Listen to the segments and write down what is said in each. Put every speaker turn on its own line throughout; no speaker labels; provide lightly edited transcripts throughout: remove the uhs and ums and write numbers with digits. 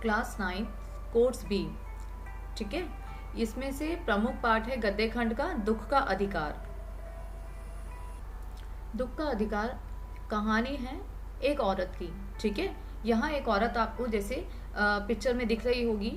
Class 9 course B. ठीक है, इसमें से प्रमुख पाठ है गद्य खंड का दुख का अधिकार। दुख का अधिकार कहानी है एक औरत की। ठीक है, यहाँ एक औरत आपको जैसे पिक्चर में दिख रही होगी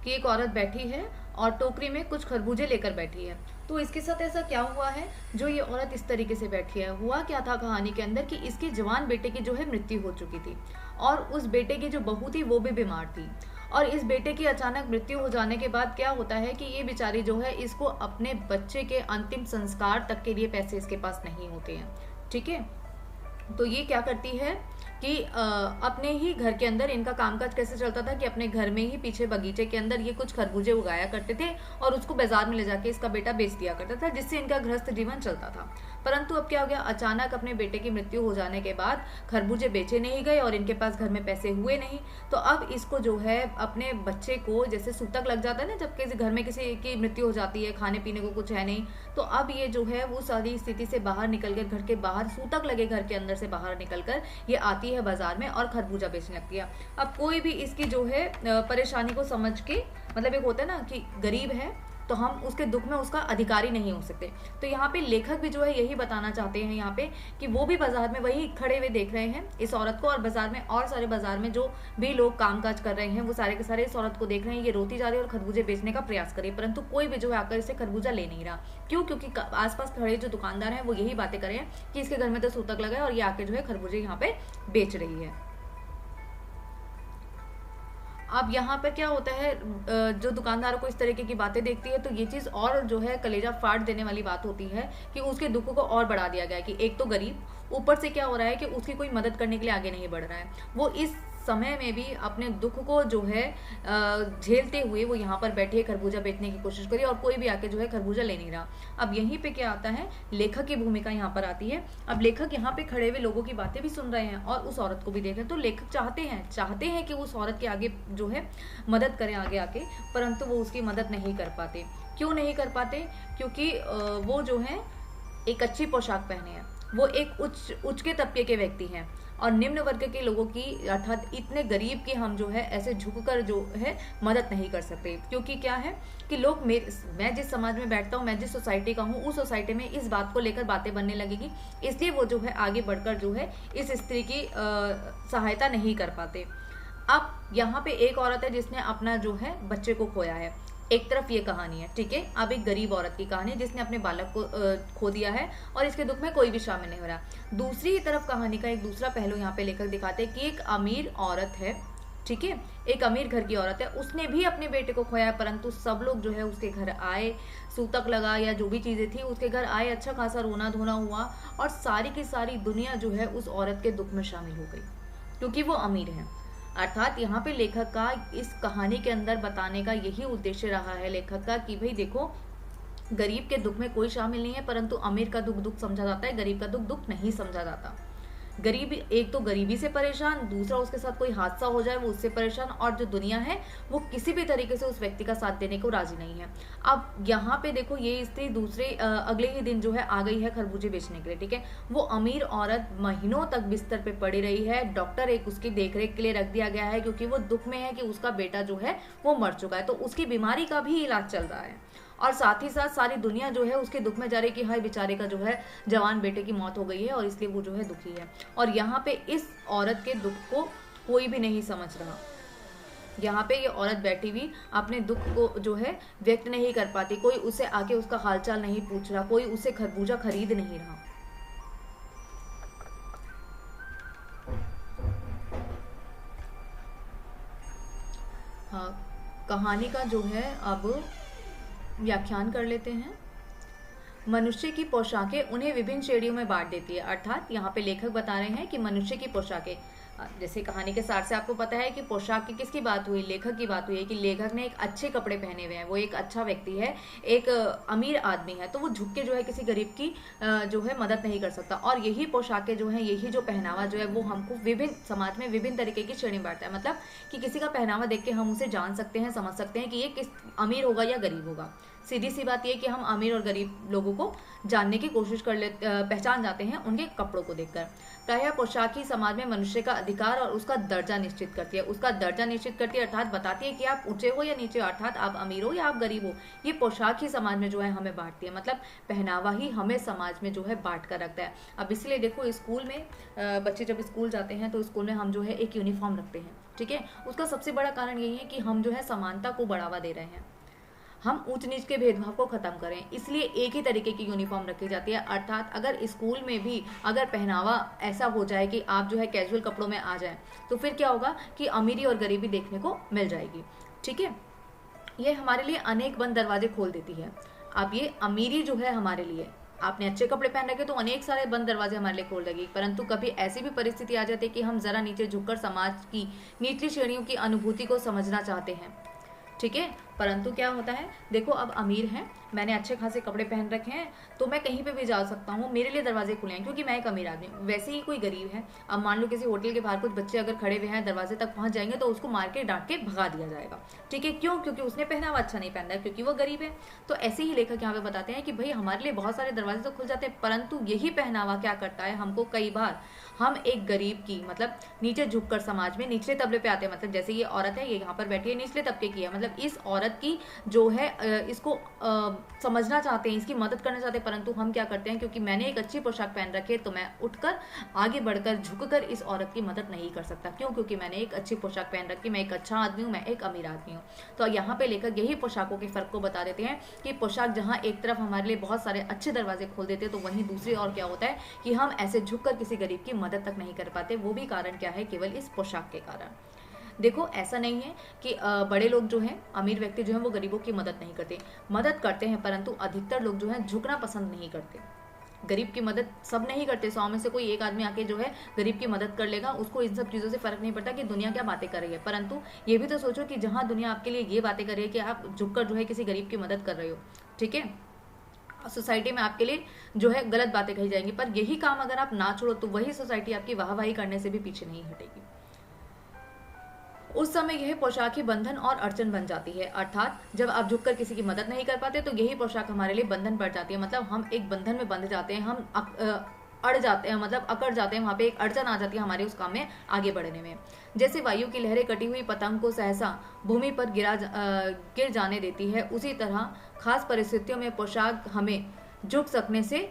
कि एक औरत बैठी है और टोकरी में कुछ खरबूजे लेकर बैठी है। तो इसके साथ ऐसा क्या हुआ है जो ये औरत इस तरीके से बैठी है? हुआ क्या था कहानी के अंदर कि इसके जवान बेटे की जो है मृत्यु हो चुकी थी और उस बेटे की जो बहू थी वो भी बीमार थी। और इस बेटे की अचानक मृत्यु हो जाने के बाद क्या होता है कि ये बेचारी जो है इसको अपने बच्चे के अंतिम संस्कार तक के लिए पैसे इसके पास नहीं होते हैं। ठीक है, तो ये क्या करती है कि अपने ही घर के अंदर इनका कामकाज कैसे चलता था कि अपने घर में ही पीछे बगीचे के अंदर ये कुछ खरबूजे उगाया करते थे और उसको बाजार में ले जाके इसका बेटा बेच दिया करता था, जिससे इनका गृहस्थ जीवन चलता था। परंतु अब क्या हो गया, अचानक अपने बेटे की मृत्यु हो जाने के बाद खरबूजे बेचे नहीं गए और इनके पास घर में पैसे हुए नहीं। तो अब इसको जो है अपने बच्चे को, जैसे सूतक लग जाता है ना जब किसी घर में किसी की मृत्यु हो जाती है, खाने पीने को कुछ है नहीं, तो अब ये जो है वो सारी स्थिति से बाहर निकल कर, घर के बाहर सूतक लगे घर के अंदर से बाहर निकल कर ये आती है बाजार में और खरबूजा बेचने लगती है। अब कोई भी इसकी जो है परेशानी को समझ के, मतलब एक होता है ना कि गरीब है तो हम उसके दुख में उसका अधिकारी नहीं हो सकते। तो यहाँ पे लेखक भी जो है यही बताना चाहते हैं यहाँ पे कि वो भी बाजार में वही खड़े हुए देख रहे हैं इस औरत को, और बाजार में और सारे बाजार में जो भी लोग कामकाज कर रहे हैं वो सारे के सारे इस औरत को देख रहे हैं, ये रोती जा रही है और खरबूजे बेचने का प्रयास करे, परंतु कोई भी जो है आकर इसे खरबूजा ले नहीं रहा। क्यों? क्योंकि आसपास खड़े जो दुकानदार हैं वो यही बातें कर रहे हैं कि इसके घर में तो सूतक लगा है और ये आके जो है खरबूजे यहाँ पे बेच रही है। अब यहाँ पर क्या होता है, जो दुकानदारों को इस तरीके की बातें देखती है तो ये चीज़ और जो है कलेजा फाड़ देने वाली बात होती है कि उसके दुख को और बढ़ा दिया गया है कि एक तो गरीब, ऊपर से क्या हो रहा है कि उसकी कोई मदद करने के लिए आगे नहीं बढ़ रहा है। वो इस समय में भी अपने दुख को जो है झेलते हुए वो यहाँ पर बैठे खरबूजा बेचने की कोशिश करी और कोई भी आके जो है खरबूजा ले नहीं रहा। अब यहीं पे क्या आता है, लेखक की भूमिका यहाँ पर आती है। अब लेखक यहाँ पे खड़े हुए लोगों की बातें भी सुन रहे हैं और उस औरत को भी देख रहे हैं। तो लेखक चाहते हैं कि उस औरत के आगे जो है मदद करें आगे आके, परंतु वो उसकी मदद नहीं कर पाते। क्यों नहीं कर पाते? क्योंकि वो जो है एक अच्छी पोशाक पहने हैं, वो एक उच्च के तबके के व्यक्ति हैं और निम्न वर्ग के लोगों की, अर्थात इतने गरीब की हम जो है ऐसे झुककर जो है मदद नहीं कर सकते। क्योंकि क्या है कि लोग, मैं जिस समाज में बैठता हूँ, मैं जिस सोसाइटी का हूँ, उस सोसाइटी में इस बात को लेकर बातें बनने लगेगी, इसलिए वो जो है आगे बढ़कर जो है इस स्त्री की सहायता नहीं कर पाते। अब यहाँ पे एक औरत है जिसने अपना जो है बच्चे को खोया है, एक तरफ ये कहानी है। ठीक है, अब एक गरीब औरत की कहानी जिसने अपने बालक को खो दिया है और इसके दुख में कोई भी शामिल नहीं हो रहा। दूसरी तरफ कहानी का एक दूसरा पहलू यहाँ पे लेखक दिखाते हैं कि एक अमीर औरत है। ठीक है, एक अमीर घर की औरत है, उसने भी अपने बेटे को खोया है, परंतु सब लोग जो है उसके घर आए, सूतक लगा या जो भी चीजें थी उसके घर आए, अच्छा खासा रोना धोना हुआ और सारी की सारी दुनिया जो है उस औरत के दुख में शामिल हो गई क्योंकि वो अमीर है। अर्थात यहाँ पे लेखक का इस कहानी के अंदर बताने का यही उद्देश्य रहा है लेखक का कि भाई देखो, गरीब के दुख में कोई शामिल नहीं है, परंतु अमीर का दुख दुख समझा जाता है, गरीब का दुख दुख नहीं समझा जाता। गरीब एक तो गरीबी से परेशान, दूसरा उसके साथ कोई हादसा हो जाए वो उससे परेशान, और जो दुनिया है वो किसी भी तरीके से उस व्यक्ति का साथ देने को राजी नहीं है। अब यहाँ पे देखो, ये स्त्री दूसरे अगले ही दिन जो है आ गई है खरबूजे बेचने के लिए। ठीक है, वो अमीर औरत महीनों तक बिस्तर पे पड़ी रही है, डॉक्टर एक उसकी देखरेख के लिए रख दिया गया है क्योंकि वो दुख में है कि उसका बेटा जो है वो मर चुका है, तो उसकी बीमारी का भी इलाज चल रहा है और साथ ही साथ सारी दुनिया जो है उसके दुख में जा रही है कि हाय बेचारे का जो है जवान बेटे की मौत हो गई है और इसलिए वो जो है दुखी है। और यहाँ पे इस औरत के दुख को कोई भी नहीं समझ रहा। यहाँ पे ये औरत बैठी हुई अपने दुख को जो है व्यक्त नहीं कर पाती, कोई उसे आके उसका हालचाल नहीं पूछ रहा, कोई उसे खरबूजा खरीद नहीं रहा। हाँ, कहानी का जो है अब व्याख्यान कर लेते हैं। मनुष्य की पोशाकें उन्हें विभिन्न श्रेणियों में बांट देती है। अर्थात यहाँ पे लेखक बता रहे हैं कि मनुष्य की पोशाकें, जैसे कहानी के सार से आपको पता है कि पोशाक की किसकी बात हुई, लेखक की बात हुई है कि लेखक ने एक अच्छे कपड़े पहने हुए हैं, वो एक अच्छा व्यक्ति है, एक अमीर आदमी है, तो वो झुक के जो है किसी गरीब की जो है मदद नहीं कर सकता। और यही पोशाकें जो है, यही जो पहनावा जो है वो हमको विभिन्न समाज में विभिन्न तरीके की श्रेणी बांटता है। मतलब कि किसी का पहनावा देख के हम उसे जान सकते हैं, समझ सकते हैं कि ये किस अमीर होगा या गरीब होगा। सीधी सी बात यह कि हम अमीर और गरीब लोगों को जानने की कोशिश कर ले, पहचान जाते हैं उनके कपड़ों को देखकर। प्रायः पोशाक ही समाज में मनुष्य का अधिकार और उसका दर्जा निश्चित करती है। उसका दर्जा निश्चित करती है अर्थात बताती है कि आप ऊंचे हो या नीचे हो, अर्थात आप अमीर हो या आप गरीब हो। ये पोशाक ही समाज में जो है हमें बांटती है, मतलब पहनावा ही हमें समाज में जो है बांट कर रखता है। अब इसलिए देखो स्कूल में बच्चे जब स्कूल जाते हैं तो स्कूल में हम जो है एक यूनिफॉर्म रखते हैं, ठीक है। उसका सबसे बड़ा कारण यही है कि हम जो है समानता को बढ़ावा दे रहे हैं, हम ऊंच नीच के भेदभाव को खत्म करें, इसलिए एक ही तरीके की यूनिफॉर्म रखी जाती है। अर्थात अगर स्कूल में भी अगर पहनावा ऐसा हो जाए कि आप जो है कैजुअल कपड़ों में आ जाएं, तो फिर क्या होगा कि अमीरी और गरीबी देखने को मिल जाएगी, ठीक है। ये हमारे लिए अनेक बंद दरवाजे खोल देती है। अब ये अमीरी जो है हमारे लिए, आपने अच्छे कपड़े पहन रखे तो अनेक सारे बंद दरवाजे हमारे लिए खोल देगी, परंतु कभी ऐसी भी परिस्थिति आ जाती है कि हम जरा नीचे झुककर समाज की निचली श्रेणियों की अनुभूति को समझना चाहते हैं, ठीक है। परंतु क्या होता है, देखो अब अमीर हैं, मैंने अच्छे खासे कपड़े पहन रखे हैं तो मैं कहीं पे भी जा सकता हूँ, मेरे लिए दरवाजे खुले हैं क्योंकि मैं एक अमीर आदमी हूँ। वैसे ही कोई गरीब है, अब मान लो किसी होटल के बाहर कुछ बच्चे अगर खड़े हुए हैं, दरवाजे तक पहुंच जाएंगे तो उसको मार के डांट के भगा दिया जाएगा, ठीक है। क्यों? क्योंकि उसने पहनावा अच्छा नहीं पहना है, क्योंकि वो गरीब है। तो ऐसे ही लेखक यहाँ पे बताते हैं कि भाई हमारे लिए बहुत सारे दरवाजे तो खुल जाते हैं, परंतु यही पहनावा क्या करता है, हमको कई बार हम एक गरीब की मतलब नीचे झुककर समाज में निचले तबले पे आते हैं। मतलब जैसे ये औरत है, ये यहाँ पर बैठी है, निचले तबके की है, मतलब इस औरत की जो है इसको समझना चाहते हैं, इसकी मदद करना चाहते हैं, परंतु हम क्या करते हैं, क्योंकि मैंने एक अच्छी पोशाक पहन रखी है तो मैं उठकर आगे बढ़कर झुककर इस औरत की मदद नहीं कर सकता। क्यों? क्योंकि मैंने एक अच्छी पोशाक पहन रखी, मैं एक अच्छा आदमी हूँ, मैं एक अमीर आदमी हूँ। तो यहाँ पे लेकर यही पोशाकों के फर्क को बता देते हैं कि पोशाक जहाँ एक तरफ हमारे लिए बहुत सारे अच्छे दरवाजे खोल देते हैं, तो वहीं दूसरी और क्या होता है कि हम ऐसे झुककर किसी गरीब की मदद तक नहीं कर पाते। वो भी कारण क्या है, केवल इस पोशाक के कारण। देखो ऐसा नहीं है कि बड़े लोग जो हैं, अमीर व्यक्ति जो हैं, वो गरीबों की मदद नहीं करते, मदद करते हैं, परंतु अधिकतर लोग जो हैं झुकना पसंद नहीं करते। गरीब की मदद सब नहीं करते, 100 में से कोई एक आदमी आके जो है गरीब की मदद कर लेगा, उसको इन सब चीज़ों से फर्क नहीं पड़ता कि दुनिया क्या बातें कर रही है। परंतु ये भी तो सोचो कि जहाँ दुनिया आपके लिए ये बातें कर रही है कि आप झुककर जो है किसी गरीब की मदद कर रहे हो, ठीक है, सोसाइटी में आपके लिए जो है गलत बातें कही जाएंगी, पर यही काम अगर आप ना छोड़ो तो वही सोसाइटी आपकी वाहवाही करने से भी पीछे नहीं हटेगी। उस समय यह पोशाक ही बंधन और अड़चन बन जाती है। अर्थात जब आप झुककर किसी की मदद नहीं कर पाते तो यही पोशाक हमारे लिए बंधन पड़ जाती है, मतलब हम एक बंधन में बंध जाते हैं, हम अड़ जाते हैं, मतलब अकड़ जाते हैं, वहां पे एक अड़चन आ जाती है हमारे उस काम में आगे बढ़ने में। जैसे वायु की लहरें कटी हुई पतंग को सहसा भूमि पर गिर जाने देती है, उसी तरह खास परिस्थितियों में पोशाक हमें झुक सकने से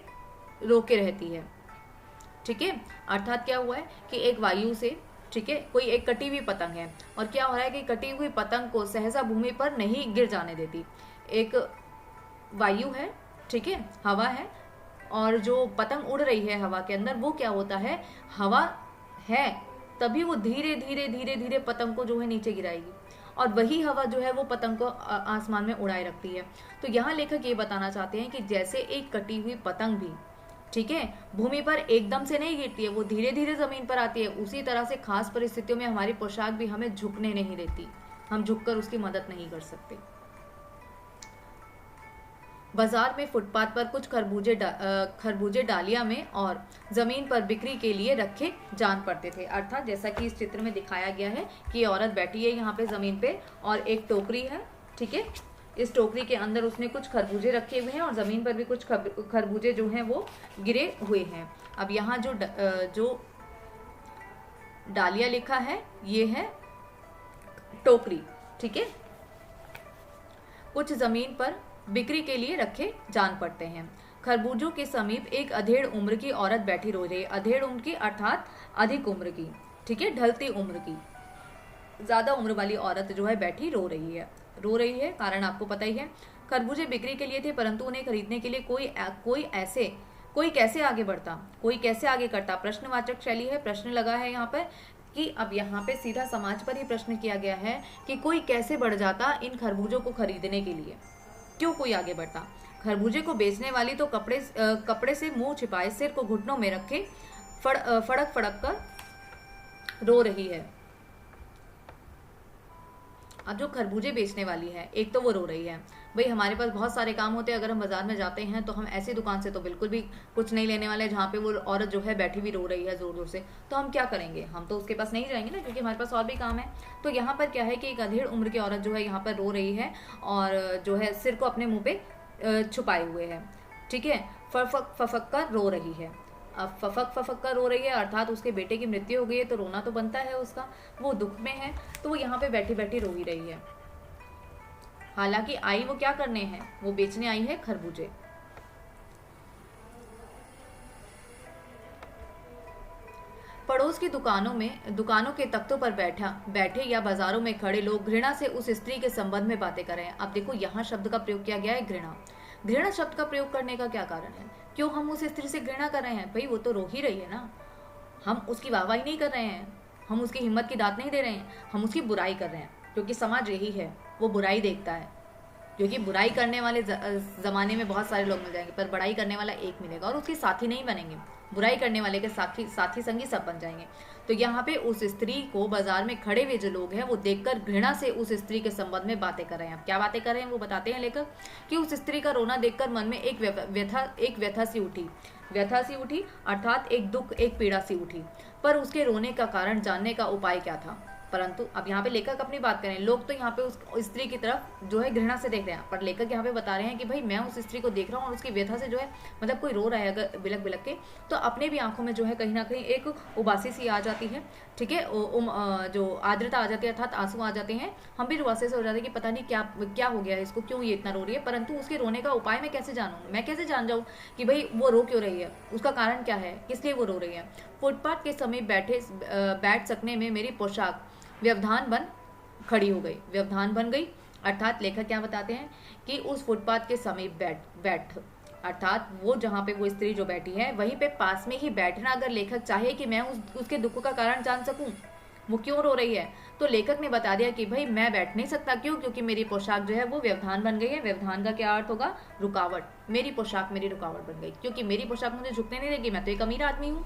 रोके रहती है, ठीक है। अर्थात क्या हुआ है कि एक वायु से, ठीक है, कोई एक कटी हुई पतंग है और क्या हो रहा है कि कटी हुई पतंग को सहसा भूमि पर नहीं गिर जाने देती। एक वायु है, ठीक है, हवा है, और जो पतंग उड़ रही है हवा के अंदर, वो क्या होता है, हवा है तभी वो धीरे धीरे धीरे धीरे पतंग को जो है नीचे गिराएगी, और वही हवा जो है वो पतंग को आसमान में उड़ाए रखती है। तो यहाँ लेखक ये बताना चाहते हैं कि जैसे एक कटी हुई पतंग भी, ठीक है, भूमि पर एकदम से नहीं गिरती है, वो धीरे धीरे जमीन पर आती है, उसी तरह से खास परिस्थितियों में हमारी पोशाक भी हमें झुकने नहीं देती, हम झुककर उसकी मदद नहीं कर सकते। बाजार में फुटपाथ पर कुछ खरबूजे डालिया में और जमीन पर बिक्री के लिए रखे जान पड़ते थे। अर्थात जैसा कि इस चित्र में दिखाया गया है कि औरत बैठी है यहाँ पे जमीन पे और एक टोकरी है, ठीक है, इस टोकरी के अंदर उसने कुछ खरबूजे रखे हुए हैं और जमीन पर भी कुछ खरबूजे जो हैं वो गिरे हुए हैं। अब यहाँ जो डालिया लिखा है ये है टोकरी, ठीक है, कुछ जमीन पर बिक्री के लिए रखे जान पड़ते हैं। खरबूजों के समीप एक अधेड़ उम्र की औरत बैठी रो रही है। अधेड़ उम्र की अर्थात अधिक उम्र की, ठीक है, ढलती उम्र की, ज्यादा उम्र वाली औरत जो है बैठी रो रही है, कारण आपको पता ही है। खरबूजे बिक्री के लिए थे, परंतु उन्हें खरीदने के लिए कोई कैसे आगे बढ़ता, कोई कैसे आगे करता। प्रश्नवाचक शैली है, प्रश्न लगा है यहाँ पर कि अब यहाँ पे सीधा समाज पर ही प्रश्न किया गया है कि कोई कैसे बढ़ जाता इन खरबूजों को खरीदने के लिए, क्यों कोई आगे बढ़ता। खरबूजे को बेचने वाली तो कपड़े से मुंह छिपाए सिर को घुटनों में रखे फड़क कर रो रही है। अब जो खरबूजे बेचने वाली है, एक तो वो रो रही है, भाई हमारे पास बहुत सारे काम होते हैं, अगर हम बाजार में जाते हैं तो हम ऐसी दुकान से तो बिल्कुल भी कुछ नहीं लेने वाले जहाँ पे वो औरत जो है बैठी हुई रो रही है जोर जोर से, तो हम क्या करेंगे, हम तो उसके पास नहीं जाएंगे ना, क्योंकि हमारे पास और भी काम है। तो यहाँ पर क्या है कि एक अधेड़ उम्र की औरत जो है यहाँ पर रो रही है और जो है सिर को अपने मुँह पे छुपाए हुए है, ठीक है, फफक कर रो रही है। अब फफक फफक कर रो रही है, अर्थात उसके बेटे की मृत्यु हो गई है, तो रोना तो बनता है उसका, वो दुख में है, तो वो यहाँ पे बैठी बैठी रो ही रही है। हालांकि आई वो क्या करने हैं, वो बेचने आई है खरबूजे। पड़ोस की दुकानों के तख्तों पर बैठे या बाजारों में खड़े लोग घृणा से उस स्त्री के संबंध में बातें कर रहे हैं। अब देखो यहाँ शब्द का प्रयोग किया गया है घृणा। घृणा शब्द का प्रयोग करने का क्या कारण है, क्यों हम उस स्त्री से घृणा कर रहे हैं? भाई वो तो रो ही रही है ना, हम उसकी वाहवाही नहीं कर रहे हैं, हम उसकी हिम्मत की दात नहीं दे रहे हैं, हम उसकी बुराई कर रहे हैं, क्योंकि समाज यही है, वो बुराई देखता है। क्योंकि बुराई करने वाले जमाने में बहुत सारे लोग मिल जाएंगे, पर बड़ाई करने वाला एक मिलेगा, और उसके साथी नहीं बनेंगे, बुराई करने वाले के साथी संगी सब बन जाएंगे। तो यहाँ पे उस स्त्री को बाजार में खड़े हुए जो लोग हैं वो देखकर घृणा से उस स्त्री के संबंध में बातें कर रहे हैं। अब क्या बातें कर रहे हैं वो बताते हैं लेखक, कि उस स्त्री का रोना देखकर मन में एक व्यथा सी उठी, अर्थात एक दुख, एक पीड़ा सी उठी। पर उसके रोने का कारण जानने का उपाय क्या था? परंतु अब यहाँ पे लेखक अपनी बात करें, लोग तो यहाँ पे उस स्त्री की तरफ जो है घृणा से देख रहे हैं, पर लेखक यहाँ पे बता रहे हैं कि भाई मैं उस स्त्री को देख रहा हूँ और उसकी व्यथा से जो है, मतलब कोई रो रहा है अगर बिलक बिलक के, तो अपने भी आंखों में जो है कहीं ना कहीं एक उबासी सी आ जाती है, ठीक है, जो आर्द्रता आ जाती है, अर्थात आंसू आ जाते हैं, हम भी रुआसे से हो जाते हैं कि पता नहीं क्या क्या हो गया है इसको, क्यों ये इतना रो रही है। परंतु उसके रोने का उपाय मैं कैसे जानूँ, मैं कैसे जान जाऊँ कि भाई वो रो क्यों रही है, उसका कारण क्या है, किस लिए वो रो रही है। फुटपाथ के समीप बैठ सकने में मेरी पोशाक व्यवधान बन गई, अर्थात लेखक क्या बताते हैं कि उस फुटपाथ के समीप बैठ अर्थात वो जहाँ पे वो स्त्री जो बैठी है वहीं पे पास में ही बैठना, अगर लेखक चाहे कि मैं उसके दुख का कारण जान सकूं, वो क्यों रो रही है, तो लेखक ने बता दिया कि भाई मैं बैठ नहीं सकता, क्यों, क्योंकि मेरी पोशाक जो है वो व्यवधान बन गई है। व्यवधान का क्या अर्थ होगा, रुकावट। मेरी पोशाक मेरी रुकावट बन गई, क्योंकि मेरी पोशाक मुझे झुकने नहीं देगी, मैं तो एक अमीर आदमी हूँ,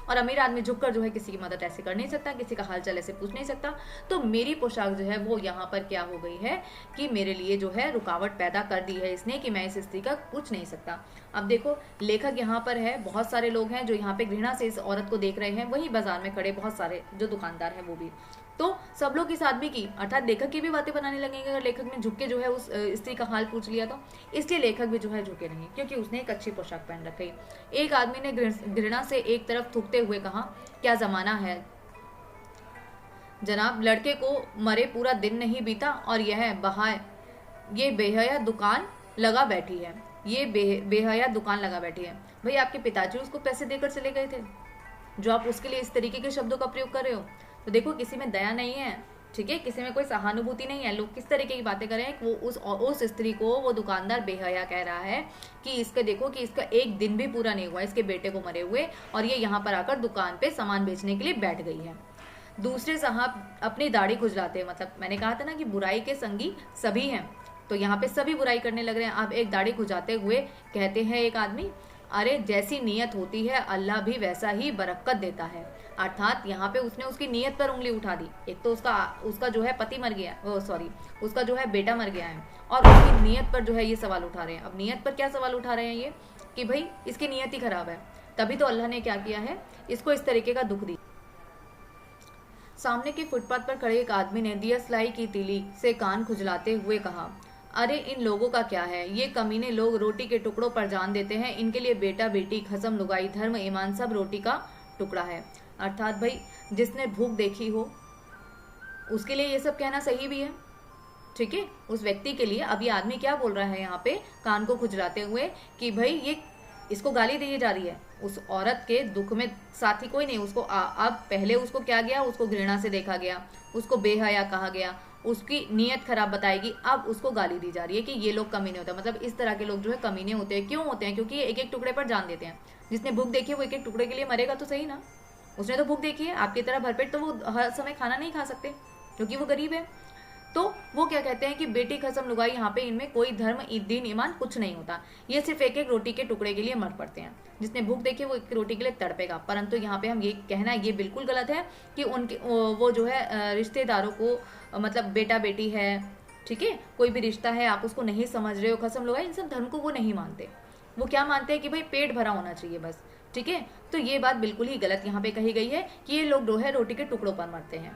और अमीर आदमी झुककर जो है किसी की मदद ऐसे कर नहीं सकता, किसी का हालचाल ऐसे पूछ नहीं सकता। तो मेरी पोशाक जो है वो यहाँ पर क्या हो गई है कि मेरे लिए जो है रुकावट पैदा कर दी है इसने, कि मैं इस स्त्री का पूछ नहीं सकता। अब देखो लेखक यहाँ पर है, बहुत सारे लोग हैं जो यहाँ पे घृणा से इस औरत को देख रहे हैं, वही बाजार में खड़े बहुत सारे जो दुकानदार हैं वो भी, तो सब लोग इस आदमी की अर्थात लेखक की भी बातें बनाने लगेंगे अगर लेखक ने झुक के जो है उस स्त्री का हाल पूछ लिया तो। इसलिए लेखक भी जो है झुके नहीं, क्योंकि उसने एक अच्छी पोशाक पहन रखी। एक आदमी ने घृणा से एक तरफ थूकते हुए कहा, क्या जमाना है जनाब, लड़के को मरे पूरा दिन नहीं बीता और ये बेहया दुकान लगा बैठी है, बेहया दुकान लगा बैठी है। भाई आपके पिताजी उसको पैसे देकर चले गए थे, जो आप उसके लिए इस तरीके के शब्दों का प्रयोग कर रहे हो, तो देखो किसी में दया नहीं है, ठीक है, किसी में कोई सहानुभूति नहीं है। लोग किस तरीके की बातें कर रहे हैं, वो उस स्त्री को वो दुकानदार बेहया कह रहा है कि इसका देखो कि इसका एक दिन भी पूरा नहीं हुआ इसके बेटे को मरे हुए, और ये यहाँ पर आकर दुकान पे सामान बेचने के लिए बैठ गई है। दूसरे साहब अपनी दाढ़ी खुजलाते हैं, मतलब मैंने कहा था ना कि बुराई के संगी सभी हैं, तो यहाँ पे सभी बुराई करने लग रहे हैं। अब एक दाढ़ी खुजाते हुए कहते हैं एक आदमी, अरे जैसी नीयत होती है अल्लाह भी वैसा ही बरकत देता है। अर्थात यहाँ पे उसने उसकी नीयत पर उंगली उठा दी। एक तो उसका जो है पति मर गया, उसका जो है बेटा मर गया है, और उसकी नीयत पर जो है ये सवाल उठा रहे हैं। अब नीयत पर क्या सवाल उठा रहे हैं ये, कि भाई इसकी नीयत ही खराब है, तभी तो अल्लाह ने क्या किया है, इसको इस तरीके का दुख दी। सामने के फुटपाथ पर खड़े एक आदमी ने दियसलाई की तीली से कान खुजलाते हुए कहा, अरे इन लोगों का क्या है, ये कमीने लोग रोटी के टुकड़ों पर जान देते हैं, इनके लिए बेटा बेटी खसम लुगाई धर्म ईमान सब रोटी का टुकड़ा है। अर्थात भाई जिसने भूख देखी हो उसके लिए ये सब कहना सही भी है, ठीक है, उस व्यक्ति के लिए। अब ये आदमी क्या बोल रहा है यहाँ पे कान को खुजलाते हुए कि भाई ये इसको गाली दी जा रही है, उस औरत के दुख में साथी कोई नहीं, उसको अब पहले उसको क्या गया, उसको घृणा से देखा गया, उसको बेहया कहा गया, उसकी नीयत खराब बताएगी, अब उसको गाली दी जा रही है कि ये लोग कमीने होते हैं। मतलब इस तरह के लोग जो है कमीने होते हैं। क्यों होते हैं, क्योंकि ये एक एक टुकड़े पर जान देते हैं। जिसने भूख देखी है वो एक एक टुकड़े के लिए मरेगा तो सही ना, उसने तो भूख देखी है, आपकी तरह भरपेट तो वो हर समय खाना नहीं खा सकते क्योंकि वो गरीब है। तो वो क्या कहते हैं कि बेटी खसम लुगाई, यहाँ पे इनमें कोई धर्म दीन ईमान कुछ नहीं होता, ये सिर्फ एक एक रोटी के टुकड़े के लिए मर पड़ते हैं। जिसने भूख देखी वो एक रोटी के लिए तड़पेगा। परंतु यहाँ पे हम ये कहना ये बिल्कुल गलत है कि उनके वो जो है रिश्तेदारों को, मतलब बेटा बेटी है, ठीक है, कोई भी रिश्ता है आप उसको नहीं समझ रहे हो, खसम लुगाई, इन सब धर्म को वो नहीं मानते। वो क्या मानते हैं कि भाई पेट भरा होना चाहिए बस, ठीक है। तो ये बात बिल्कुल ही गलत यहाँ पे कही गई है कि ये लोग जो है रोटी के टुकड़ों पर मरते हैं।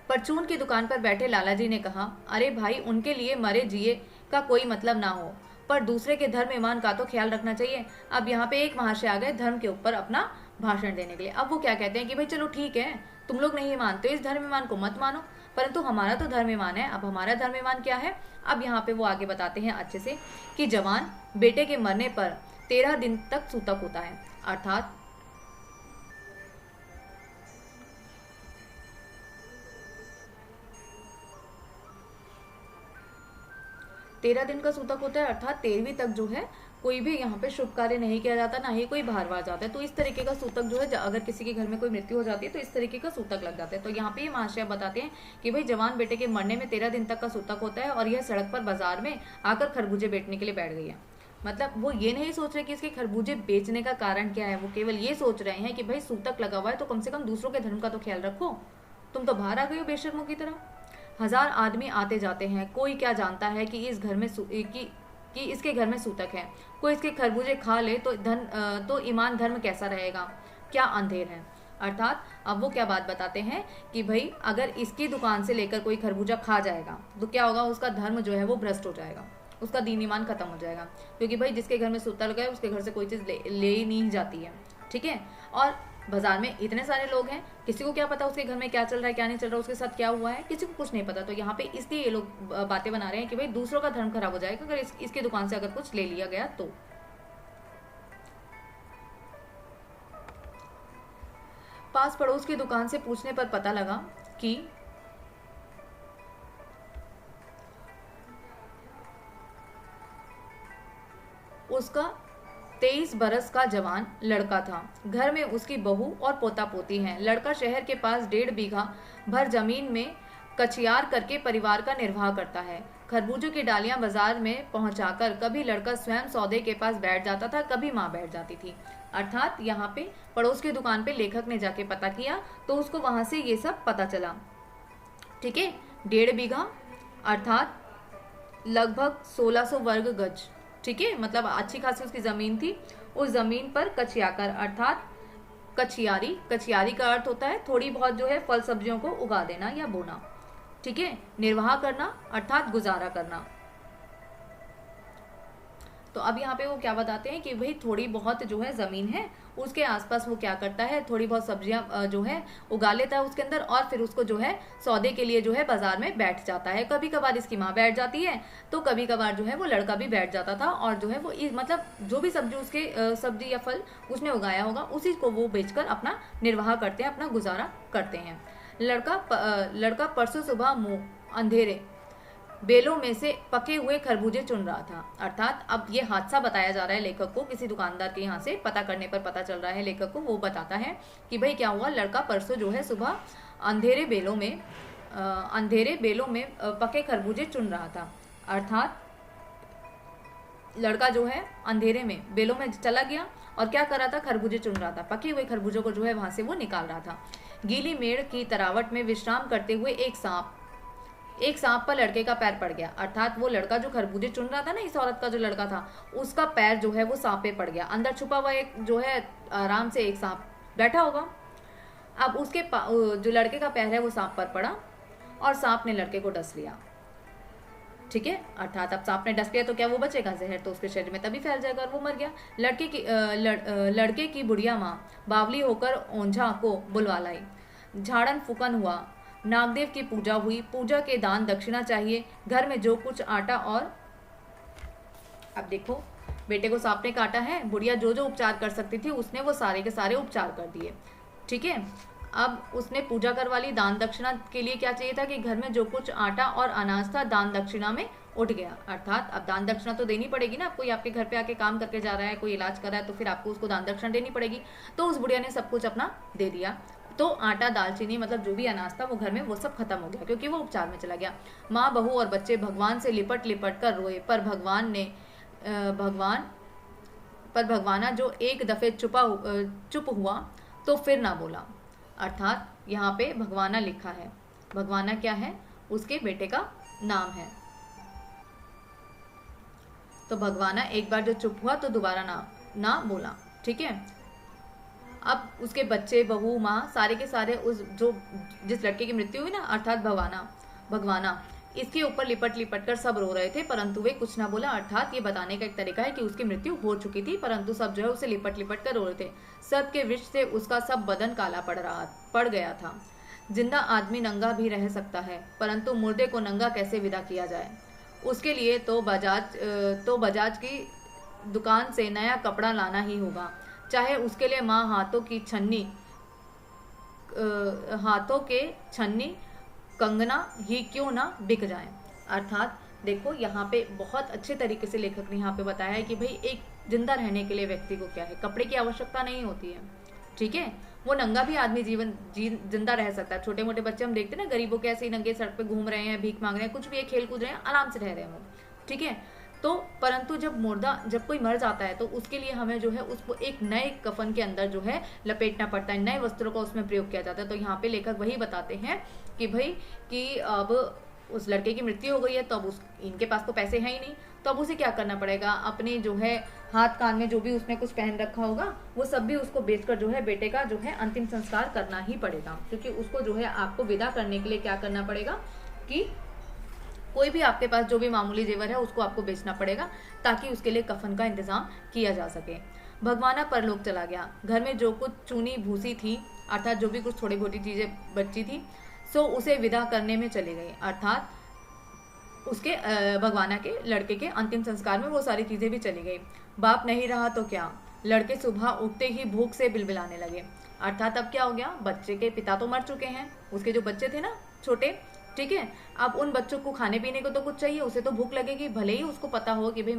परचून की दुकान पर बैठे लाला जी ने कहा, अरे भाई उनके लिए मरे जिए का कोई मतलब ना हो, पर दूसरे के धर्म ईमान का तो ख्याल रखना चाहिए। अब यहाँ पे एक महाशय आ गए धर्म के ऊपर अपना भाषण देने के लिए। अब वो क्या कहते हैं कि भाई चलो ठीक है, तुम लोग नहीं मानते इस धर्म ईमान को मत मानो, परंतु हमारा तो धर्म ईमान है। अब हमारा धर्म ईमान क्या है, अब यहाँ पे वो आगे बताते हैं अच्छे से कि जवान बेटे के मरने पर 13 दिन तक सूतक होता है, अर्थात 13 दिन का सूतक होता है, अर्थात 13वीं तक जो है कोई भी यहाँ पे शुभ कार्य नहीं किया जाता, ना ही कोई बाहर बाहर जाता है। तो इस तरीके का सूतक जो है, अगर किसी के घर में कोई मृत्यु हो जाती है तो इस तरीके का सूतक लग जाता है। तो यहाँ पे ये महाशय बताते हैं कि भाई जवान बेटे के मरने में 13 दिन तक का सूतक होता है, और यह सड़क पर बाजार में आकर खरबूजे बेचने के लिए बैठ गई है। मतलब वो ये नहीं सोच रहे कि इसके खरबूजे बेचने का कारण क्या है, वो केवल ये सोच रहे हैं कि भाई सूतक लगा हुआ है तो कम से कम दूसरों के धर्म का तो ख्याल रखो, तुम तो बाहर आ गई हो बेशर्मों की तरह। 1000 आदमी आते जाते हैं, कोई क्या जानता है कि इस घर में कि इसके घर में सूतक है। कोई इसके खरबूजे खा ले तो ईमान धर्म कैसा रहेगा, क्या अंधेर है। अर्थात अब वो क्या बात बताते हैं कि भाई अगर इसकी दुकान से लेकर कोई खरबूजा खा जाएगा तो क्या होगा, उसका धर्म जो है वो भ्रष्ट हो जाएगा, उसका दीन ईमान खत्म हो जाएगा। क्योंकि भाई जिसके घर में सूतक है उसके घर से कोई चीज़ ले ही नहीं जाती है, ठीक है। और बाजार में इतने सारे लोग हैं, किसी को क्या पता उसके घर में क्या चल रहा है क्या नहीं चल रहा, उसके साथ क्या हुआ है, किसी को कुछ नहीं पता। तो यहाँ पे इसलिए ये लोग बातें बना रहे हैं कि भाई दूसरों का धर्म खराब हो जाएगा अगर इसकी दुकान से अगर कुछ ले लिया गया तो। पास पड़ोस की दुकान से पूछने पर पता लगा कि उसका 23 बरस का जवान लड़का था। घर में उसकी बहू और पोता पोती हैं। लड़का शहर के पास 1.5 बीघा भर जमीन में कचियार करके परिवार का निर्वाह करता है। खरबूजों की डालियां बाजार में पहुंचाकर कभी लड़का स्वयं सौदे के पास बैठ जाता था, कभी माँ बैठ जाती थी। अर्थात यहाँ पे पड़ोस की दुकान पे लेखक ने जाके पता किया तो उसको वहां से ये सब पता चला, ठीक है। 1.5 बीघा अर्थात लगभग 1600 वर्ग गज, ठीक है, मतलब अच्छी खासी उसकी जमीन थी। उस जमीन पर कचियाकर अर्थात कचियारी, कचियारी का अर्थ होता है थोड़ी बहुत जो है फल सब्जियों को उगा देना या बोना, ठीक है। निर्वाह करना अर्थात गुजारा करना। तो अब यहाँ पे वो क्या बताते हैं कि भाई थोड़ी बहुत जो है जमीन है उसके आसपास वो क्या करता है, थोड़ी बहुत सब्जियां जो है उगा लेता है उसके अंदर, और फिर उसको जो है सौदे के लिए जो है बाजार में बैठ जाता है। कभी कभार इसकी माँ बैठ जाती है तो कभी कभार जो है वो लड़का भी बैठ जाता था, और जो है वो मतलब जो भी सब्जी उसके सब्जी या फल उसने उगाया होगा उसी को वो बेचकर अपना निर्वाह करते हैं, अपना गुजारा करते हैं। लड़का परसों सुबह मुँह अंधेरे बेलों में से पके हुए खरबूजे चुन रहा था। अर्थात अब ये हादसा बताया जा रहा है लेखक को, किसी दुकानदार के यहाँ से पता करने पर पता चल रहा है लेखक को। वो बताता है कि भाई क्या हुआ, लड़का परसों जो है सुबह अंधेरे बेलों में पके खरबूजे चुन रहा था। अर्थात लड़का जो है अंधेरे में बेलों में चला गया और क्या कर रहा था, खरबूजे चुन रहा था। पके हुए खरबूजों को जो है वहां से वो निकाल रहा था। गीली मेड़ की तरावट में विश्राम करते हुए एक सांप पर लड़के का पैर पड़ गया। अर्थात वो लड़का जो खरबूजे चुन रहा था ना, इस औरत का जो लड़का था, उसका पैर जो है वो सांप पे पड़ गया। अंदर छुपा हुआ एक जो है आराम से एक सांप बैठा होगा। अब उसके जो लड़के का पैर है वो सांप पर पड़ा और सांप ने लड़के को डस लिया, ठीक है। अर्थात अब सांप ने डस लिया तो क्या वो बचेगा, जहर तो उसके शरीर में तभी फैल जाएगा और वो मर गया। लड़के की बुढ़िया माँ बावली होकर ओंझा को बुलवा लाई। झाड़न फूकन हुआ, नागदेव की पूजा हुई। पूजा के दान दक्षिणा चाहिए। घर में जो कुछ आटा और अब देखो बेटे को सांप ने काटा है, बुढ़िया जो जो उपचार कर सकती थी उसने वो सारे के सारे उपचार कर दिए, ठीक है। अब उसने पूजा करवा ली। दान दक्षिणा के लिए क्या चाहिए था कि घर में जो कुछ आटा और अनाज था दान दक्षिणा में उठ गया। अर्थात अब दान दक्षिणा तो देनी पड़ेगी ना, कोई आपके घर पे आके काम करके जा रहा है, कोई इलाज कर रहा है तो फिर आपको उसको दान दक्षिणा देनी पड़ेगी। तो उस बुढ़िया ने सब कुछ अपना दे दिया। तो आटा दालचीनी मतलब जो भी अनाज था वो घर में वो सब खत्म हो गया क्योंकि वो उपचार में चला गया। माँ बहू और बच्चे भगवान से लिपट लिपट कर रोए, पर भगवाना जो एक दफे चुप हुआ तो फिर ना बोला। अर्थात यहाँ पे भगवाना लिखा है, भगवाना क्या है, उसके बेटे का नाम है। तो भगवाना एक बार जो चुप हुआ तो दोबारा ना बोला, ठीक है। अब उसके बच्चे बहू माँ सारे के सारे जिस लड़के की मृत्यु हुई ना, अर्थात भगवाना इसके ऊपर लिपट लिपट कर सब रो रहे थे, परंतु वे कुछ ना बोला। अर्थात ये बताने का एक तरीका है कि उसकी मृत्यु हो चुकी थी, परंतु सब जो है उसे लिपट लिपट कर रो रहे थे। सबके विष से उसका सब बदन काला पड़ गया था। जिंदा आदमी नंगा भी रह सकता है, परंतु मुर्दे को नंगा कैसे विदा किया जाए? उसके लिए तो बजाज की दुकान से नया कपड़ा लाना ही होगा, चाहे उसके लिए माँ हाथों के छन्नी कंगना ही क्यों ना बिक जाए। अर्थात देखो, यहाँ पे बहुत अच्छे तरीके से लेखक ने यहाँ पे बताया है कि भाई एक जिंदा रहने के लिए व्यक्ति को क्या है, कपड़े की आवश्यकता नहीं होती है। ठीक है, वो नंगा भी आदमी जिंदा रह सकता है। छोटे मोटे बच्चे हम देखते हैं ना, गरीबों के ऐसे ही नंगे सड़क पे घूम रहे हैं, भीख मांग रहे हैं, कुछ भी खेल कूद रहे हैं, आराम से रह रहे हैं वो। ठीक है, तो परंतु जब कोई मर जाता है तो उसके लिए हमें जो है उसको एक नए कफन के अंदर जो है लपेटना पड़ता है, नए वस्त्रों का उसमें प्रयोग किया जाता है। तो यहाँ पे लेखक वही बताते हैं कि भाई कि अब उस लड़के की मृत्यु हो गई है, तो अब इनके पास तो पैसे हैं ही नहीं, तो अब उसे क्या करना पड़ेगा, अपने जो है हाथ कान में जो भी उसने कुछ पहन रखा होगा वो सब भी उसको बेचकर जो है बेटे का जो है अंतिम संस्कार करना ही पड़ेगा। क्योंकि उसको जो है आपको विदा करने के लिए क्या करना पड़ेगा कि कोई भी आपके पास जो भी मामूली जेवर है उसको आपको बेचना पड़ेगा, ताकि उसके लिए कफन का इंतजाम किया जा सके। भगवाना परलोक चला गया। घर में जो कुछ चूनी भूसी थी, अर्थात जो भी कुछ थोड़ी बहुत चीजें बची थी, सो उसे विदा करने में चली गई। अर्थात उसके भगवाना के लड़के के अंतिम संस्कार में वो सारी चीजें भी चली गई। बाप नहीं रहा तो क्या, लड़के सुबह उठते ही भूख से बिलबिलाने लगे। अर्थात अब क्या हो गया, बच्चे के पिता तो मर चुके हैं, उसके जो बच्चे थे ना छोटे, ठीक है, अब उन बच्चों को खाने पीने को तो कुछ चाहिए, उसे तो भूख लगेगी, भले ही उसको पता हो कि भाई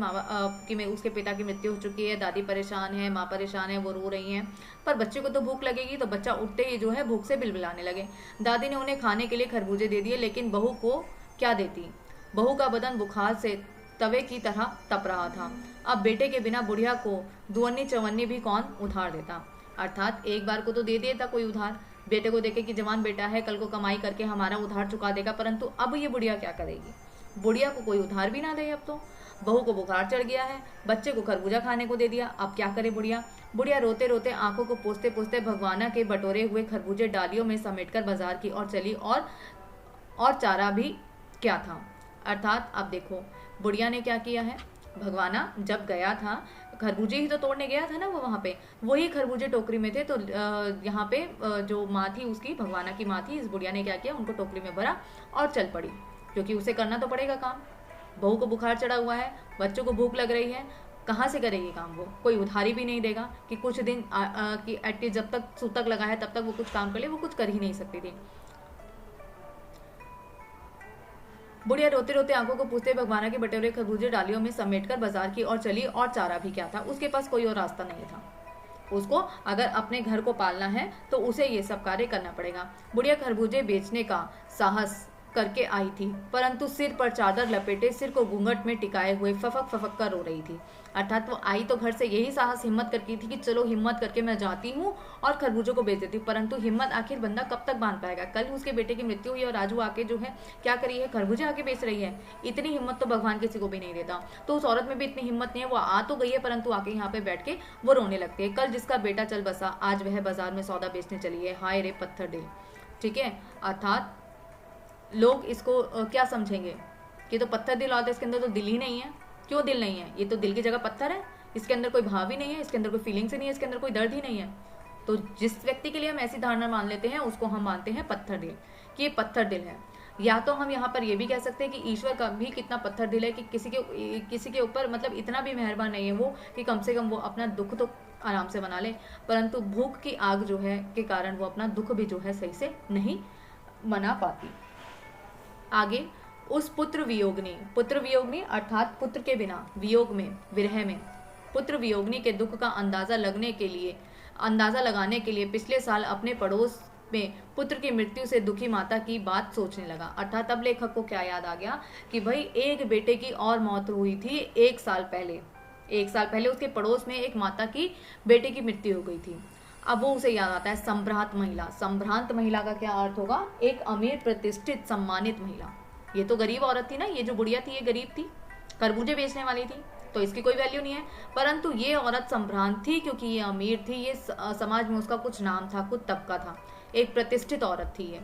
कि उसके पिता की मृत्यु हो चुकी है, दादी परेशान है, माँ परेशान है, वो रो रही हैं, पर बच्चे को तो भूख लगेगी। तो बच्चा उठते ही जो है भूख से बिलबिलाने लगे। दादी ने उन्हें खाने के लिए खरबूजे दे दिए, लेकिन बहू को क्या देती। बहू का बदन बुखार से तवे की तरह तप रहा था। अब बेटे के बिना बुढ़िया को दुअन्नी चवन्नी भी कौन उधार देता। अर्थात एक बार को तो दे दिया था कोई उधार, बेटे को देखे कि जवान बेटा है, कल को कमाई करके हमारा उधार चुका देगा, परंतु अब ये बुढ़िया क्या करेगी, बुढ़िया को कोई उधार भी ना दे। अब तो बहू को बुखार चढ़ गया है, बच्चे को खरबूजा खाने को दे दिया, अब क्या करे बुढ़िया। बुढ़िया रोते रोते आंखों को पोंछते पोंछते भगवाना के बटोरे हुए खरबूजे डालियों में समेटकर बाजार की ओर चली, और चारा भी क्या था। अर्थात अब देखो बुढ़िया ने क्या किया है, भगवाना जब गया था खरबूजे ही तो तोड़ने गया था ना वो, वहां पे वही खरबूजे टोकरी में थे, तो यहाँ पे जो माँ थी उसकी, भगवाना की माँ थी, इस बुढ़िया ने क्या किया, उनको टोकरी में भरा और चल पड़ी, क्योंकि उसे करना तो पड़ेगा काम। बहू को बुखार चढ़ा हुआ है, बच्चों को भूख लग रही है, कहाँ से करेगी काम, वो कोई उधारी भी नहीं देगा कि कुछ दिन कि एटलीस्ट जब तक सूतक लगा है तब तक वो कुछ काम कर ले, वो कुछ कर ही नहीं सकती थी। बुढ़िया रोते रोते आंखों को पूछते भगवाना के बटे हुए खरबूजे डालियों में समेटकर बाजार की ओर चली, और चारा भी क्या था, उसके पास कोई और रास्ता नहीं था। उसको अगर अपने घर को पालना है तो उसे ये सब कार्य करना पड़ेगा। बुढ़िया खरबूजे बेचने का साहस करके आई थी, परंतु सिर पर चादर लपेटे, सिर को घूंघट में टिकाए हुए फफक फफक कर रो रही थी। अर्थात वो आई तो घर से यही साहस हिम्मत करती थी कि चलो हिम्मत करके मैं जाती हूँ और खरबूजों को बेच देती हूँ, परंतु हिम्मत आखिर बंदा कब तक बांध पाएगा। कल उसके बेटे की मृत्यु हुई और राजू आके जो है क्या करी है, खरबूजे आके बेच रही है। इतनी हिम्मत तो भगवान किसी को भी नहीं देता, तो उस औरत में भी इतनी हिम्मत नहीं है। वो आ तो गई है, परंतु आके यहाँ पे बैठ के वो रोने लगती है। कल जिसका बेटा चल बसा, आज वह बाजार में सौदा बेचने चली है, हाय रे पत्थर दिल। ठीक है, अर्थात लोग इसको क्या समझेंगे कि तो पत्थर दिल होता है, इसके अंदर तो दिल ही नहीं है। क्यों दिल नहीं है, ये तो दिल की जगह पत्थर है, इसके अंदर कोई भाव ही नहीं है, इसके अंदर कोई फीलिंग्स ही नहीं है, इसके अंदर कोई दर्द ही नहीं है। तो जिस व्यक्ति के लिए हम ऐसी धारणा मान लेते हैं उसको हम मानते हैं पत्थर दिल, कि ये पत्थर दिल है। या तो हम यहाँ पर ये भी कह सकते हैं कि ईश्वर का भी कितना पत्थर दिल है कि किसी के ऊपर मतलब इतना भी मेहरबान नहीं है वो कि कम से कम वो अपना दुख तो आराम से मना ले, परंतु भूख की आग जो है के कारण वो अपना दुख भी जो है सही से नहीं मना पाती। आगे, उस पुत्र वियोगनी अर्थात पुत्र के बिना, वियोग में, विरह में, पुत्र वियोगनी के दुख का अंदाजा लगाने के लिए पिछले साल अपने पड़ोस में पुत्र की मृत्यु से दुखी माता की बात सोचने लगा। अर्थात अब लेखक को क्या याद आ गया कि भाई एक बेटे की और मौत हुई थी 1 साल पहले। 1 साल पहले उसके पड़ोस में एक माता की बेटे की मृत्यु हो गई थी। अब वो उसे याद आता है संभ्रांत महिला। संभ्रांत महिला का क्या अर्थ होगा, एक अमीर प्रतिष्ठित सम्मानित महिला। ये तो गरीब औरत थी ना, ये जो बुढ़िया थी ये गरीब थी, खरबूजे बेचने वाली थी, तो इसकी कोई वैल्यू नहीं है। परंतु ये औरत संभ्रांत थी क्योंकि ये अमीर थी, ये समाज में उसका कुछ नाम था, कुछ तबका था, एक प्रतिष्ठित औरत थी ये।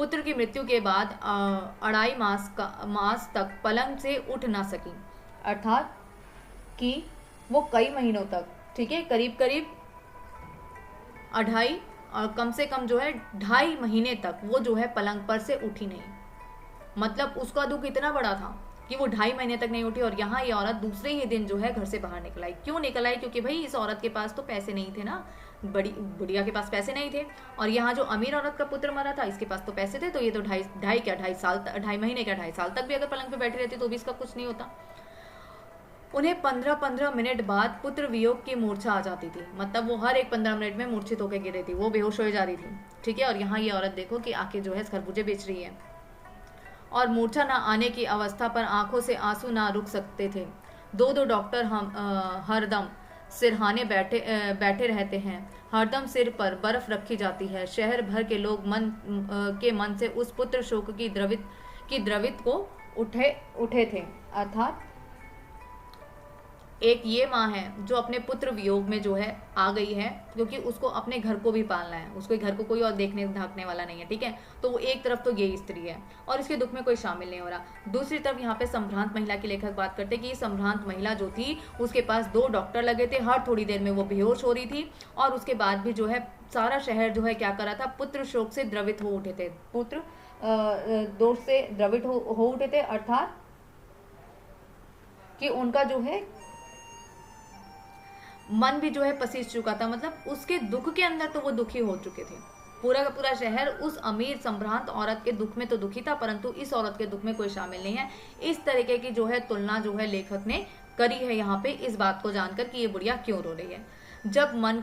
पुत्र की मृत्यु के बाद 2.5 मास तक पलंग से उठ ना सकी, अर्थात कि वो कई महीनों तक, ठीक है, करीब करीब 2.5 और कम से कम जो है 2.5 महीने तक वो जो है पलंग पर से उठी नहीं। मतलब उसका दुख इतना बड़ा था कि वो 2.5 महीने तक नहीं उठी। और यहाँ ये औरत दूसरे ही दिन जो है घर से बाहर निकल आई। क्यों निकल आई? क्योंकि भाई इस औरत के पास तो पैसे नहीं थे ना, बुढ़िया के पास पैसे नहीं थे। और यहाँ जो अमीर औरत का पुत्र मरा था, इसके पास तो पैसे थे, तो ये तो 2.5 महीने क्या 2.5 साल तक भी अगर पलंग पे बैठी रहती तो भी इसका कुछ नहीं होता। उन्हें 15-15 मिनट बाद पुत्र वियोग की मूर्छा आ जाती थी। मतलब वो हर एक 15 मिनट में मूर्छित होकर गिर रही थी, वो बेहोश हो जा रही थी, ठीक है। और यहाँ ये औरत देखो कि आके जो है खरबूजे बेच रही है। और मूर्छा ना आने की अवस्था पर आंखों से आंसू ना रुक सकते थे। 2 डॉक्टर हम हरदम सिरहाने बैठे रहते हैं। हरदम सिर पर बर्फ रखी जाती है। शहर भर के लोग मन से उस पुत्र शोक की द्रवित को उठे थे। अर्थात एक ये माँ है जो अपने पुत्र वियोग में जो है आ गई है, क्योंकि उसको अपने घर को भी पालना है, उसके घर को कोई और देखने ढाकने वाला नहीं है, ठीक है। तो वो एक तरफ तो ये स्त्री है और इसके दुख में कोई शामिल नहीं हो रहा। दूसरी तरफ यहाँ पे संभ्रांत महिला की लेखक बात करते हैं कि संभ्रांत महिला जो थी उसके पास 2 डॉक्टर लगे थे, हर थोड़ी देर में वो बेहोश हो रही थी। और उसके बाद भी जो है सारा शहर जो है क्या कर रहा था, पुत्र शोक से द्रवित हो उठे थे, पुत्र दोष से द्रवित हो उठे थे। अर्थात कि उनका जो है मन भी जो है पसीज चुका था। मतलब उसके दुख के अंदर तो वो दुखी हो चुके थे। पूरा का पूरा शहर उस अमीर संभ्रांत औरत के दुख में तो दुखी था, परंतु इस औरत के दुख में कोई शामिल नहीं है। इस तरीके की जो है तुलना जो है लेखक ने करी है यहाँ पे, इस बात को जानकर कि ये बुढ़िया क्यों रो रही है। जब मन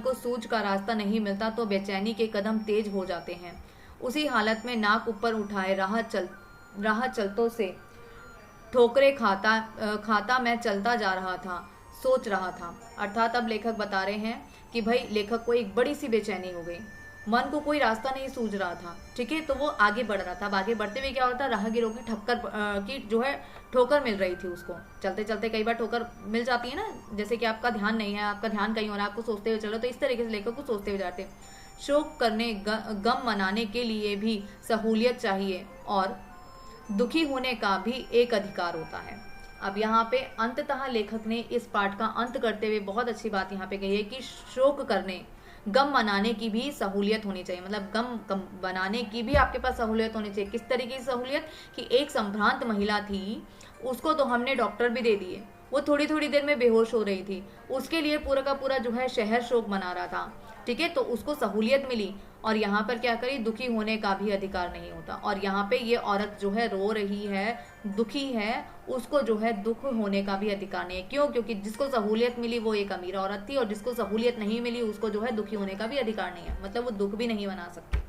को सूझ का रास्ता नहीं मिलता तो बेचैनी के कदम तेज हो जाते हैं। उसी हालत में नाक ऊपर उठाए राह चलतों से ठोकरे खाता मैं चलता जा रहा था, सोच रहा था। अर्थात अब लेखक बता रहे हैं कि भाई लेखक को एक बड़ी सी बेचैनी हो गई, मन को कोई रास्ता नहीं सूझ रहा था, ठीक है। तो वो आगे बढ़ रहा था। अब आगे बढ़ते हुए क्या होता है, राहगीरों की की जो है ठोकर मिल रही थी उसको। चलते चलते कई बार ठोकर मिल जाती है ना, जैसे कि आपका ध्यान नहीं है, आपका ध्यान कहीं हो रहा है, आपको सोचते हुए चलो, तो इस तरीके से लेखक को सोचते हुए जाते। शोक करने गम मनाने के लिए भी सहूलियत चाहिए और दुखी होने का भी एक अधिकार होता है। अब यहाँ पे अंततः लेखक ने इस पाठ का अंत करते हुए बहुत अच्छी बात यहाँ पे कही है कि शोक करने गम मनाने की भी सहूलियत होनी चाहिए। मतलब गम बनाने की भी आपके पास सहूलियत होनी चाहिए। किस तरीके की सहूलियत कि एक संभ्रांत महिला थी, उसको तो हमने डॉक्टर भी दे दिए, वो थोड़ी थोड़ी देर में बेहोश हो रही थी, उसके लिए पूरा का पूरा जो है शहर शोक मना रहा था, ठीक है। तो उसको सहूलियत मिली। और यहाँ पर क्या करी, दुखी होने का भी अधिकार नहीं होता। और यहाँ पे ये औरत जो है रो रही है, दुखी है, उसको जो है दुख होने का भी अधिकार नहीं है। क्यों? क्योंकि जिसको सहूलियत मिली वो एक अमीर औरत थी, और जिसको सहूलियत नहीं मिली उसको जो है दुखी होने का भी अधिकार नहीं है। मतलब वो दुख भी नहीं मना सकती।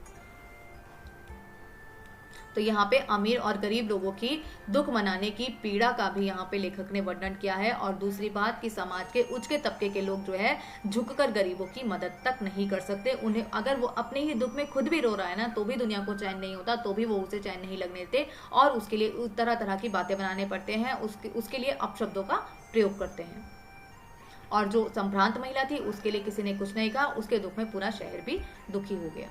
तो यहाँ पे अमीर और गरीब लोगों की दुख मनाने की पीड़ा का भी यहाँ पे लेखक ने वर्णन किया है। और दूसरी बात कि समाज के उच्च तबके के लोग जो है झुककर गरीबों की मदद तक नहीं कर सकते। उन्हें अगर वो अपने ही दुख में खुद भी रो रहा है ना, तो भी दुनिया को चैन नहीं होता, तो भी वो उसे चैन नहीं लगने देते और उसके लिए तरह तरह की बातें बनाने पड़ते हैं, उसके लिए अपशब्दों का प्रयोग करते हैं। और जो संभ्रांत महिला थी उसके लिए किसी ने कुछ नहीं कहा, उसके दुख में पूरा शहर भी दुखी हो गया।